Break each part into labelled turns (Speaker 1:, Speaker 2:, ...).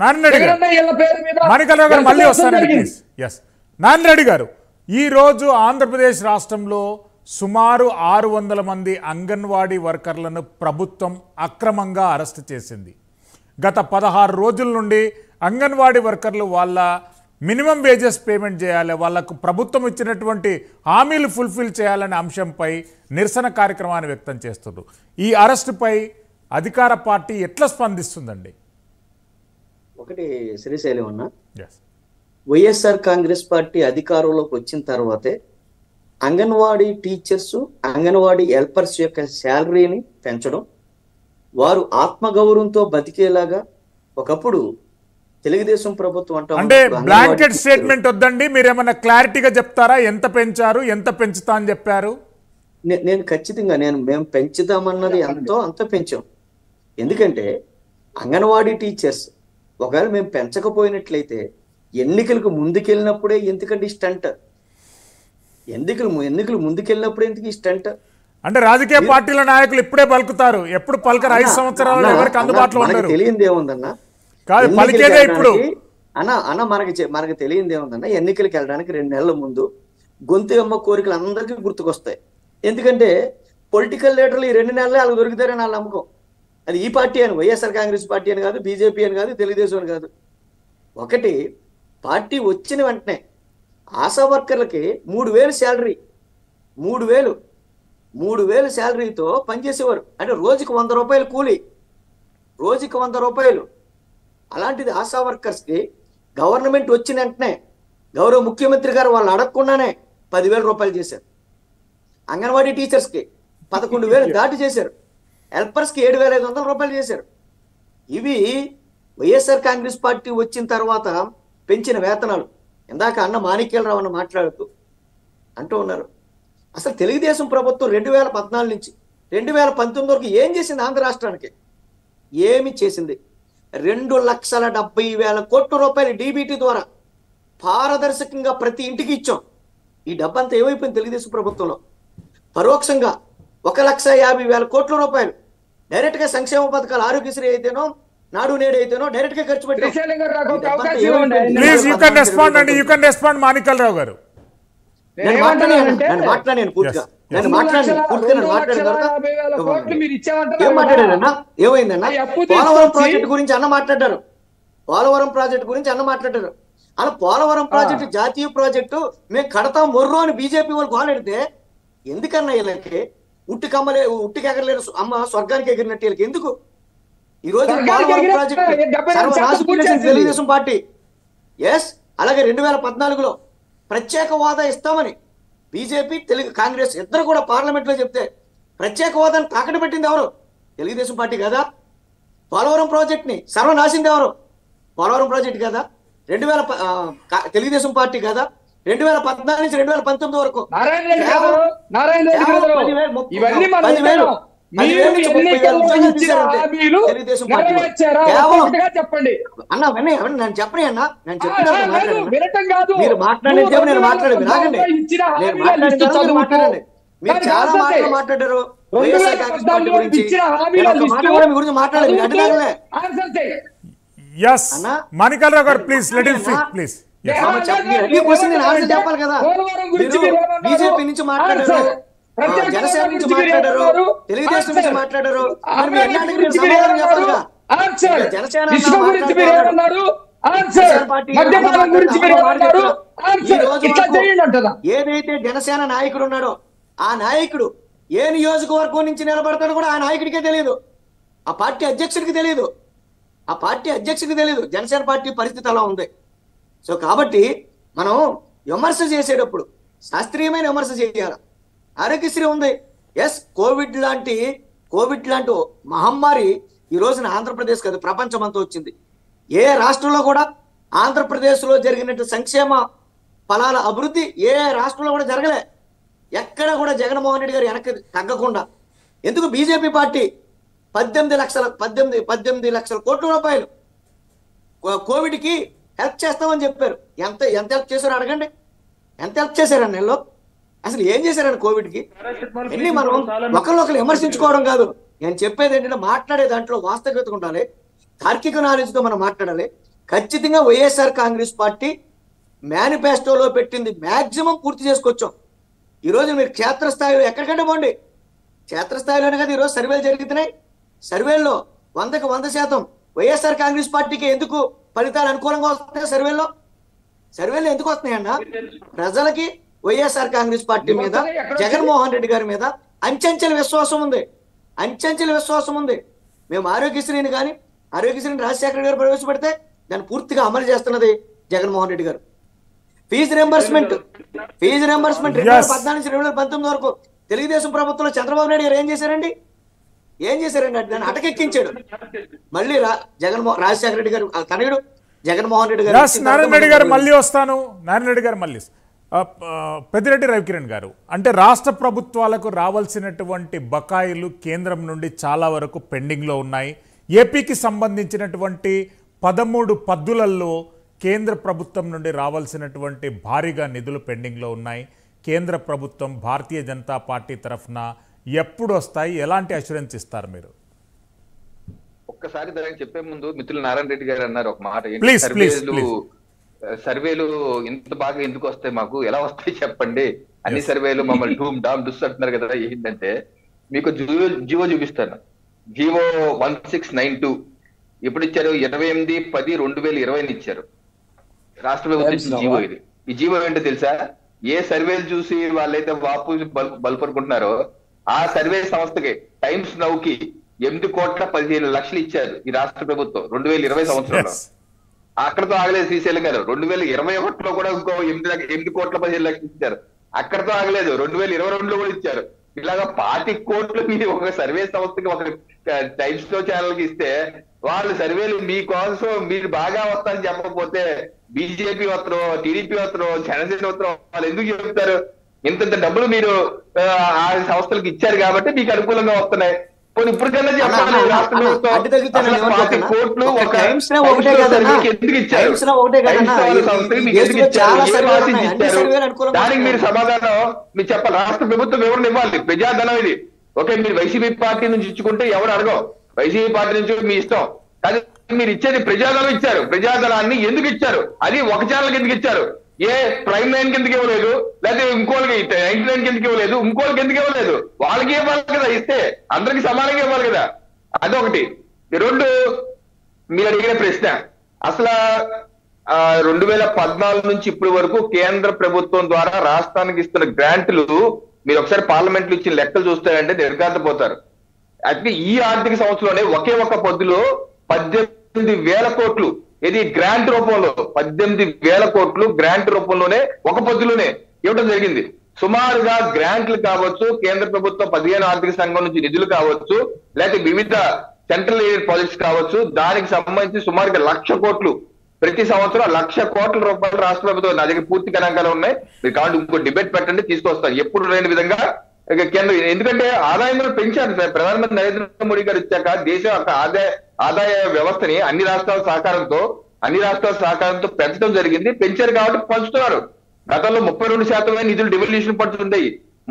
Speaker 1: నారాయణ గారు మాణిక్యాలరావు గారు మళ్ళీ వస్తానండి ప్లీజ్. ఎస్ నారాయణ గారు, ఈరోజు ఆంధ్రప్రదేశ్ రాష్ట్రంలో సుమారు 600 మంది అంగన్వాడీ వర్కర్లను ప్రభుత్వం అక్రమంగా అరెస్ట్ చేసింది. గత 16 రోజుల నుండి అంగన్వాడీ వర్కర్లు వాళ్ళ మినిమం వేజెస్ పేమెంట్ చేయాలి, వాళ్ళకు ప్రభుత్వం ఇచ్చినటువంటి హామీలు ఫుల్ఫిల్ చేయాలనే అంశంపై నిరసన కార్యక్రమాన్ని వ్యక్తం చేస్తున్నారు. ఈ అరెస్టుపై అధికార పార్టీ ఎట్లా స్పందిస్తుందండి?
Speaker 2: ఒకటి శ్రీశైలం అన్న, వైఎస్ఆర్ కాంగ్రెస్ పార్టీ అధికారంలోకి వచ్చిన తర్వాతే అంగన్వాడీ టీచర్స్, అంగన్వాడీ హెల్పర్స్ యొక్క శాలరీని పెంచడం, వారు ఆత్మగౌరవంతో బతికేలాగా. ఒకప్పుడు తెలుగుదేశం ప్రభుత్వం
Speaker 1: అంటే బ్లాంకెట్ స్టేట్మెంట్ వద్దండి, మీరు ఏమైనా క్లారిటీగా చెప్తారా? ఎంత పెంచారు, ఎంత పెంచుతా అని చెప్పారు?
Speaker 2: నేను ఖచ్చితంగా మేము పెంచుదామన్నది అంత పెంచాం. ఎందుకంటే అంగన్వాడీ టీచర్స్ ఒకవేళ మేము పెంచకపోయినట్లయితే ఎన్నికలకు ముందుకెళ్ళినప్పుడే ఎందుకంటే స్టంట్, ఎన్నికలు ముందుకెళ్ళినప్పుడు ఎందుకు ఈ స్టంట్?
Speaker 1: అంటే రాజకీయ పార్టీల నాయకులు ఇప్పుడే పలుకుతారు, ఎప్పుడు పలకరు. 5 సంవత్సరాలు ఎవరికి అందుబాటులో ఉండరు.
Speaker 2: తెలియంది ఏముందన్నా,
Speaker 1: కాదు పలికేదే ఇప్పుడు.
Speaker 2: మనకు తెలియంది ఏముందన్నా, ఎన్నికలకు వెళ్ళడానికి 2 నెలల ముందు గొంతు అమ్మ కోరికలు అందరికీ గుర్తుకొస్తాయి. ఎందుకంటే పొలిటికల్ లీడర్లు ఈ 2 నెలలే వాళ్ళకి దొరుకుతారని వాళ్ళ నమ్మకం. అది ఈ పార్టీ అని, వైఎస్ఆర్ కాంగ్రెస్ పార్టీ అని కాదు, బీజేపీ అని కాదు, తెలుగుదేశం అని కాదు. ఒకటి పార్టీ వచ్చిన వెంటనే ఆశా వర్కర్లకి 3000 శాలరీ, 3000 శాలరీతో పనిచేసేవారు. అంటే రోజుకి 100 రూపాయలు కూలి, రోజుకి 100 రూపాయలు. అలాంటిది ఆశా వర్కర్స్కి గవర్నమెంట్ వచ్చిన వెంటనే గౌరవ ముఖ్యమంత్రి గారు వాళ్ళు అడగకుండానే 10,000 రూపాయలు చేశారు. అంగన్వాడీ టీచర్స్కి 11,000 దాటి చేశారు. హెల్పర్స్కి 7,500 రూపాయలు చేశారు. ఇవి వైఎస్ఆర్ కాంగ్రెస్ పార్టీ వచ్చిన తర్వాత పెంచిన వేతనాలు. ఇందాక అన్న మాణిక్యాలరావు అన్న మాట్లాడుతూ అంటూ ఉన్నారు, అసలు తెలుగుదేశం ప్రభుత్వం 2014 నుంచి 2019 వరకు ఏం చేసింది ఆంధ్ర రాష్ట్రానికి? ఏమి చేసింది? 2,70,000 కోట్ల రూపాయలు డీబీటీ ద్వారా పారదర్శకంగా ప్రతి ఇంటికి ఇచ్చాం. ఈ డబ్బంతా ఏమైపోయింది తెలుగుదేశం ప్రభుత్వంలో? పరోక్షంగా 1,50,000 కోట్ల రూపాయలు డైరెక్ట్ గా సంక్షేమ పథకాలు, ఆరోగ్యశ్రీ అయితేనో, నాడు నేడు అయితేనో డైరెక్ట్ గా ఖర్చు పెట్టాం.
Speaker 1: ప్లీజ్ యూ కెన్ రెస్పాండ్ అండి, యూ కెన్ రెస్పాండ్ మాణిక్యాలరావు గారు.
Speaker 2: ఏమైందన్నా? పోలవరం ప్రాజెక్టు గురించి అన్న మాట్లాడారు, అలా పోలవరం ప్రాజెక్టు జాతీయ ప్రాజెక్టు మేము కడతాం మొర్రు అని బీజేపీ వాళ్ళు గోలెడితే ఎందుకన్నా వీళ్ళకి ఉట్టికి ఎగరలేరు అమ్మ స్వర్గానికి ఎగిరినట్టు వీళ్ళకి ఎందుకు? ఈ రోజు పోలవరం ప్రాజెక్టు తెలుగుదేశం పార్టీ అలాగే 2014లో ప్రత్యేక హోదా ఇస్తామని బీజేపీ, కాంగ్రెస్ ఇద్దరు కూడా పార్లమెంట్ లో చెప్తే ప్రత్యేక హోదాను తాకట్టు పెట్టింది ఎవరు? తెలుగుదేశం పార్టీ కదా. పోలవరం ప్రాజెక్ట్ ని సర్వనాశింది ఎవరు? పోలవరం ప్రాజెక్ట్ కదా. తెలుగుదేశం పార్టీ కదా. 2014 నుంచి 2019 వరకు మీరు చాలా మాటలు మాట్లాడారు వైఎస్ఆర్ కాంగ్రెస్ పార్టీ గురించి, గురించి మాట్లాడారు.
Speaker 1: మాణిక్యాలరావు గారు please let him speak please.
Speaker 2: చెప్పాలి కదా. బీజేపీ నుంచి మాట్లాడారు, జనసేన నుంచి మాట్లాడారు, తెలుగుదేశం నుంచి మాట్లాడారు. ఏదైతే జనసేన నాయకుడు ఉన్నాడో ఆ నాయకుడు ఏ నియోజకవర్గం నుంచి నిలబడతాడో కూడా ఆ నాయకుడికే తెలియదు, ఆ పార్టీ అధ్యక్షుడికి తెలియదు, జనసేన పార్టీ పరిస్థితి అలా ఉంది. సో కాబట్టి మనం విమర్శ చేసేటప్పుడు శాస్త్రీయమైన విమర్శ చేయాలి. ఆరోగ్యశ్రీ ఉంది, కోవిడ్ లాంటి మహమ్మారి ఈ రోజున ఆంధ్రప్రదేశ్ కాదు ప్రపంచం అంతా వచ్చింది. ఏ రాష్ట్రంలో కూడా ఆంధ్రప్రదేశ్లో జరిగినట్టు సంక్షేమ ఫలాల అభివృద్ధి ఏ రాష్ట్రంలో కూడా జరగలే. ఎక్కడ కూడా జగన్మోహన్ రెడ్డి గారు వెనక్కి తగ్గకుండా ఎందుకు బీజేపీ పార్టీ 18 లక్షల కోట్ల రూపాయలు కోవిడ్కి హెల్ప్ చేస్తామని చెప్పారు. ఎంత హెల్ప్ చేశారో అడగండి, ఎంత హెల్ప్ చేశారని నెలలో అసలు ఏం చేశారని కోవిడ్కి? వెళ్ళి మనం ఒకరినొకరు విమర్శించుకోవడం కాదు. నేను చెప్పేది ఏంటంటే మాట్లాడే దాంట్లో వాస్తవికత ఉండాలి. తార్కిక నాలెడ్జ్తో మనం మాట్లాడాలి. ఖచ్చితంగా వైఎస్ఆర్ కాంగ్రెస్ పార్టీ మేనిఫెస్టోలో పెట్టింది మ్యాక్సిమం పూర్తి చేసుకొచ్చాం. ఈరోజు మీరు క్షేత్రస్థాయిలో ఎక్కడికంటే పోండి, క్షేత్రస్థాయిలోనే కదా ఈరోజు సర్వేలు జరుగుతున్నాయి. సర్వేల్లో 100కి 100% వైఎస్ఆర్ కాంగ్రెస్ పార్టీకి ఎందుకు ఫలితాలు అనుకూలంగా వస్తున్నాయి? సర్వేలు ఎందుకు వస్తున్నాయి అన్న? ప్రజలకి వైఎస్ఆర్ కాంగ్రెస్ పార్టీ మీద, జగన్మోహన్ రెడ్డి గారి మీద అంచెంచెల విశ్వాసం ఉంది. మేము ఆరోగ్యశ్రీని రాజశేఖర గారు ప్రవేశపెడితే దాన్ని పూర్తిగా అమలు చేస్తున్నది జగన్మోహన్ రెడ్డి గారు. ఫీజు రింబర్స్మెంట్ 2014 నుంచి 2019 వరకు తెలుగుదేశం ప్రభుత్వంలో చంద్రబాబు నాయుడు గారు ఏం చేశారండి? దాన్ని అటకెక్కించాడు. మళ్ళీ రాజశేఖర రెడ్డి గారు తనయుడు జగన్మోహన్ రెడ్డి గారు.
Speaker 1: నారాయణ రెడ్డి గారు మళ్ళీ వస్తాను. నారాయణ రెడ్డి గారు మళ్ళీ పెద్దిరెడ్డి రవికిరణ్ గారు, అంటే రాష్ట్ర ప్రభుత్వాలకు రావాల్సినటువంటి బకాయిలు కేంద్రం నుండి చాలా వరకు పెండింగ్లో ఉన్నాయి. ఏపీకి సంబంధించినటువంటి 13 పద్దులలో కేంద్ర ప్రభుత్వం నుండి రావాల్సినటువంటి భారీగా నిధులు పెండింగ్లో ఉన్నాయి. కేంద్ర ప్రభుత్వం భారతీయ జనతా పార్టీ తరఫున ఎప్పుడు వస్తాయి, ఎలాంటి అష్యూరెన్స్ ఇస్తారు మీరు?
Speaker 3: ఒక్కసారి దానికి చెప్పే ముందు మిత్రులు నారాయణ రెడ్డి గారు అన్నారు ఒక మాట, సర్వేలు ఇంత బాగా ఎందుకు వస్తాయి, మాకు ఎలా వస్తాయి చెప్పండి, అన్ని సర్వేలు మమ్మల్ని డూమ్ డామ్ డుస్ అంటున్నారు కదా. ఏంటంటే మీకు జీవో చూపిస్తాను. జీవో 1692 ఎప్పుడు ఇచ్చారు? 28/10/2020 ఇచ్చారు. రాష్ట్ర ప్రభుత్వం ఇచ్చిన జీవో ఇది. ఈ జీవో ఏంటో తెలుసా? ఏ సర్వేలు చూసి వాళ్ళైతే వాపు బలుపరుకుంటున్నారో ఆ సర్వే సంస్థకి టైమ్స్ నౌకి 8,15,00,000 ఇచ్చారు ఈ రాష్ట్ర ప్రభుత్వం 2020 సంవత్సరంలో. అక్కడతో ఆగలేదు శ్రీశైలం గారు. 2021లో కూడా ఇంకో 8,15,00,000 ఇచ్చారు. అక్కడతో ఆగలేదు, 2022లో కూడా ఇచ్చారు. ఇలాగా 25 కోట్లు మీరు ఒక సర్వే సంస్థకి, ఒక టైమ్స్ లో ఛానల్ కి ఇస్తే వాళ్ళు సర్వేలు మీకోసం మీరు బాగా వస్తారని చెప్పకపోతే బీజేపీ వస్తారు, టీడీపీ వస్తారు, జనసేన వస్తారు, వాళ్ళు ఎందుకు చెప్తారు? ఇంత డబ్బులు మీరు ఆ సంస్థలకు ఇచ్చారు కాబట్టి మీకు అనుకూలంగా వస్తున్నాయి. ఇప్పుడు కన్నా చెప్పాలి, రాష్ట్ర ప్రభుత్వం 25 కోట్లు ఒక ఎందుకు ఇచ్చారు? దానికి మీరు సమాధానం మీరు చెప్పాలి. రాష్ట్ర ప్రభుత్వం ఎవరిని ఇవ్వాలి? ప్రజాధనం ఇది. ఓకే, మీరు వైసీపీ పార్టీ నుంచి ఇచ్చుకుంటే ఎవరు అడగం, వైసీపీ పార్టీ నుంచి మీ ఇష్టం. కానీ మీరు ఇచ్చేది ప్రజాధనం ఇచ్చారు. ప్రజాధనాన్ని ఎందుకు ఇచ్చారు? అది ఒక ఛానల్ ఎందుకు ఇచ్చారు? ఏ ప్రైమ్ లైన్ కిందకి ఇవ్వలేదు, లేకపోతే ఇంకోళ్ళకి 99 కిందకి ఇవ్వలేదు, ఇంకోళ్ళకి ఎందుకు ఇవ్వలేదు? వాళ్ళకి ఇవ్వాలి కదా, ఇస్తే అందరికి సమానంగా ఇవ్వాలి కదా. అదొకటి. 2, మీరు అడిగిన ప్రశ్న, అసలు 2014 నుంచి ఇప్పటి వరకు కేంద్ర ప్రభుత్వం ద్వారా రాష్ట్రానికి ఇస్తున్న గ్రాంట్లు మీరు ఒకసారి పార్లమెంట్ లో ఇచ్చిన లెక్కలు చూస్తారంటే నిర్ఘాంతపోతారు. అయితే ఈ ఆర్థిక సంవత్సరంలోనే ఒకే ఒక పద్దులో 18,000 కోట్లు ఇది గ్రాంట్ రూపంలో, 18,000 కోట్లు గ్రాంట్ రూపంలోనే ఒక పద్దులోనే ఇవ్వడం జరిగింది. సుమారుగా గ్రాంట్లు కావచ్చు, కేంద్ర ప్రభుత్వం 15 ఆర్థిక సంఘం నుంచి నిధులు కావచ్చు, లేకపోతే వివిధ సెంట్రల్ ఎయిడ్ ప్రాజెక్ట్స్ కావచ్చు, దానికి సంబంధించి సుమారుగా 1,00,000 కోట్లు ప్రతి సంవత్సరం 1,00,000 కోట్ల రూపాయలు రాష్ట్ర ప్రభుత్వం. నా దగ్గర పూర్తి గణాంకాలు ఉన్నాయి, మీరు కావాలి ఇంకో డిబేట్ పెట్టండి, తీసుకొస్తాను. ఎప్పుడు లేని విధంగా కేంద్రం, ఎందుకంటే ఆదాయం పెంచారు సార్. ప్రధానమంత్రి నరేంద్ర మోడీ గారు వచ్చాక దేశం ఆదాయ వ్యవస్థని అన్ని రాష్ట్రాల సహకారంతో పెంచడం జరిగింది. పెంచారు కాబట్టి పంచుతున్నారు. గతంలో 32% నిధులు డివల్యూషన్ పడుతుంది.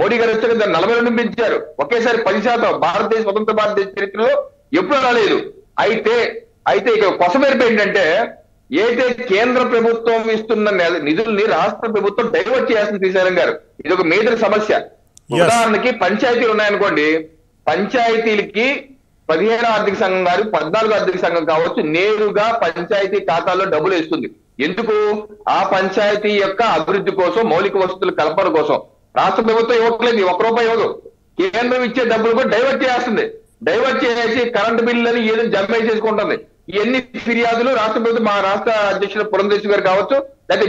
Speaker 3: మోడీ గారు వచ్చాక దాన్ని 42 పెంచారు. ఒకేసారి 10% భారతదేశ స్వతంత్ర భారతదేశ చరిత్రలో ఎప్పుడు రాలేదు. అయితే ఇక కొసమెరుపు ఏంటంటే, ఏదైతే కేంద్ర ప్రభుత్వం ఇస్తున్న నిధుల్ని రాష్ట్ర ప్రభుత్వం డైవర్ట్ చేయాల్సింది శ్రీశైలం గారు. ఇది ఒక మేజర్ సమస్య. ఉదాహరణకి పంచాయతీలు ఉన్నాయనుకోండి, పంచాయతీలకి 15 ఆర్థిక సంఘం గారు 14 ఆర్థిక సంఘం కావచ్చు నేరుగా పంచాయతీ ఖాతాలో డబ్బులు వేస్తుంది. ఎందుకు? ఆ పంచాయతీ యొక్క అభివృద్ధి కోసం, మౌలిక వసతుల కల్పన కోసం. రాష్ట్ర ప్రభుత్వం ఇవ్వట్లేదు, 1 రూపాయి ఇవ్వదు. కేంద్రం ఇచ్చే డబ్బులు కూడా డైవర్ట్ చేస్తుంది. డైవర్ట్ చేసి కరెంటు బిల్లులని ఏదో జమ చేసుకుంటుంది. ఇవన్నీ ఫిర్యాదులు రాష్ట్ర ప్రభుత్వం, మా రాష్ట్ర అధ్యక్షుడు పురంధేశ్వరి గారు కావచ్చు, లేకపోతే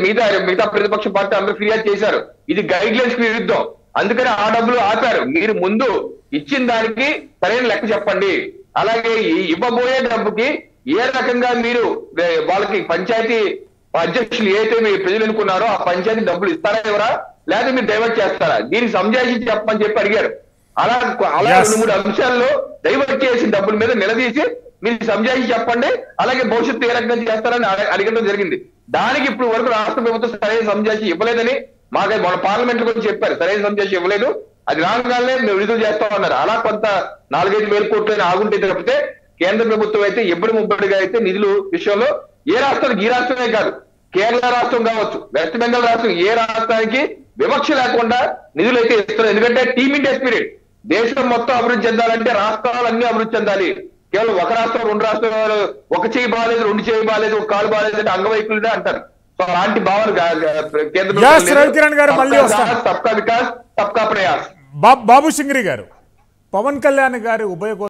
Speaker 3: మిగతా ప్రతిపక్ష పార్టీ అందరూ ఫిర్యాదు చేశారు. ఇది గైడ్ లైన్స్ కి విరుద్ధం. అందుకని ఆ డబ్బులు ఆపారు. మీరు ముందు ఇచ్చిన దానికి సరైన లెక్క చెప్పండి. అలాగే ఇవ్వబోయే డబ్బుకి ఏ రకంగా మీరు వాళ్ళకి పంచాయతీ అధ్యక్షులు ఏదైతే మీరు ప్రజలు అనుకున్నారో ఆ పంచాయతీ డబ్బులు ఇస్తారా ఎవరా, లేదా మీరు డైవర్ట్ చేస్తారా, దీనికి సంజాయించి చెప్పమని చెప్పి అడిగారు. అలా 2-3 అంశాల్లో డైవర్ట్ చేసిన డబ్బుల మీద నిలదీసి మీరు సంజాయించి చెప్పండి, అలాగే భవిష్యత్తు ఏ రకంగా చేస్తారని అడగడం జరిగింది. దానికి ఇప్పుడు వరకు రాష్ట్ర ప్రభుత్వం సరైన సంజాయించి ఇవ్వలేదని మాకు మన పార్లమెంట్ లో చెప్పారు. సరైన సంజాయించి ఇవ్వలేదు, అది రాగానే మేము విడుదల చేస్తామన్నారు. అలా కొంత 4-5 వేల కోట్లు ఆగుంటే తప్పితే కేంద్ర ప్రభుత్వం అయితే ఎప్పుడు ముబ్బడిగా అయితే నిధులు విషయంలో ఏ రాష్ట్రానికి, ఈ రాష్ట్రమే కాదు, కేరళ రాష్ట్రం కావచ్చు, వెస్ట్ బెంగాల్ రాష్ట్రం, ఏ రాష్ట్రానికి వివక్ష లేకుండా నిధులు అయితే ఇస్తున్నారు. ఎందుకంటే టీమ్ ఇండియా స్పిరిట్. దేశం మొత్తం అభివృద్ధి చెందాలంటే రాష్ట్రాలన్నీ అభివృద్ధి చెందాలి. కేవలం ఒక రాష్ట్రం, రెండు రాష్ట్రాలు, ఒక చేయి బాగాలేదు, రెండు చేయి బాగాలేదు, ఒక కాలు బాగాలేదు అంటే అంగవైకులుగా అంటారు. సో అలాంటి భావన
Speaker 1: Yes, రవికిరణ్ గారు మళ్ళీ వస్తాను.
Speaker 3: సబ్కా వికాస్ సబ్కా ప్రయాస్.
Speaker 1: బాబు సింగ్రి గారు, పవన్ కళ్యాణ్ గారి ఉభయ